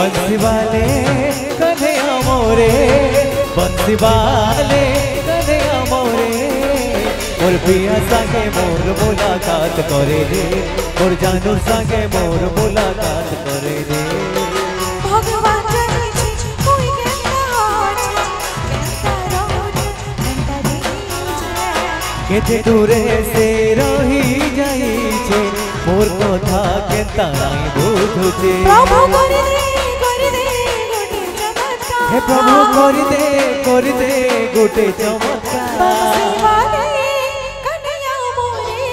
बंसी वाले कन्हैया मोरे बंसी वाले कन्हैया मोरे मोर पिया संगे मोर मुलाकात करे दे मोर जानू संगे मोर मुलाकात करे दे भगवान जाने छी कोई कहता रोज कहता दे केते दूरे से रही जाई छे मोर कथा केता नाई बुझुचे प्रभु कर दे गोटे चमत्कार हे प्रभु कर दे गोटे चमत्कार बंसी वाले कन्हैया मोरे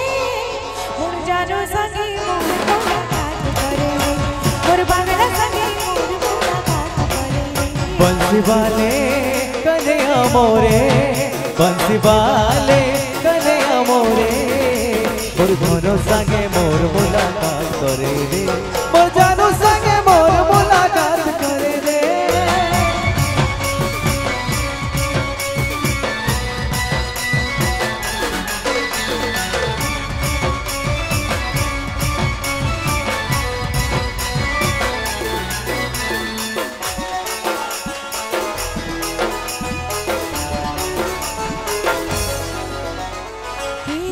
मोर जानो संगे मोर मुलाकात करे मोर बांगला संगे मोर मुलाकात करे बंसी वाले कन्हैया मोरे बंसी वाले कन्हैया मोरे मोर धनो संगे मोर मुलाकात करे दे मोर जानू संगे मोर मुलाकात करे दे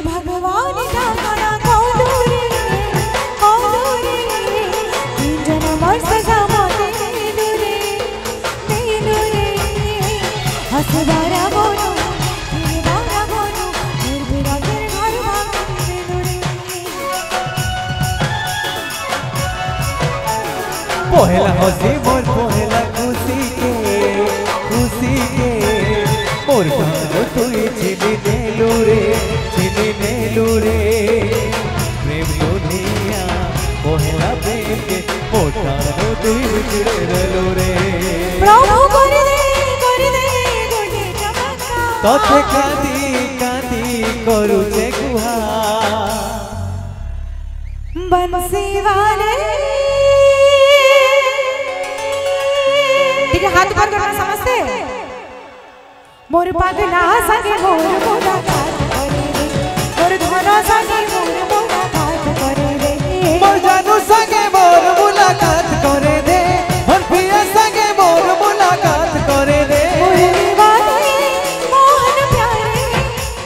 भगवान जाना कौदूरी तीन जन्म सजा मोते दूरे हसबारा बोलो बारा बोलो दूर बिरा तेरे घर भागे दूरे पहला हसी मोर पहला खुशी के मोर गानो तुई छिनी नेलू रे प्रेम दुनिया पहला प्रेम के मोर गानो तुई छिड़ेलू रे प्रभु कर दे गोटे चमत्कार तोते कांदी करूचे गुहा बंसी वाले ठीक है हाथ ऊपर करना समझते मोर पागला संगे मोर मुलाकात करे मोर धनो संगे मोर मुलाकात करे मोर जानू संगे मोर मुलाकात करे दे मोर पिया संगे मोर मुलाकात करे दे मुरली वाले मोहन प्यारे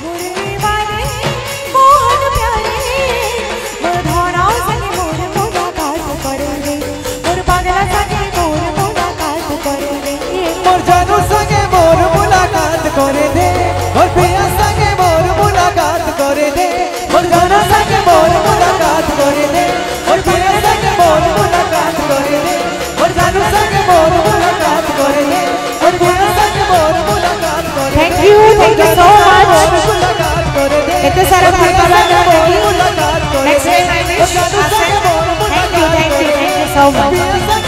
मुरली वाले मोहन प्यारे मोर धनो संगे मोर मुलाकात करे मोर पागला संगे मोर मुलाकात करे मोर जानू संगे मोर मुलाकात करे दे मोर पिया संगे मोर मुलाकात करे दे मोर जानू संगे मोर मुलाकात करे दे मोर पिया संगे मोर मुलाकात करे दे मोर जानू संगे मोर मुलाकात करे दे मोर पिया संगे मोर मुलाकात करे थैंक यू सो मच मुलाकात करे दे इतने सारा धन्यवाद मुलाकात करे next time thank you so much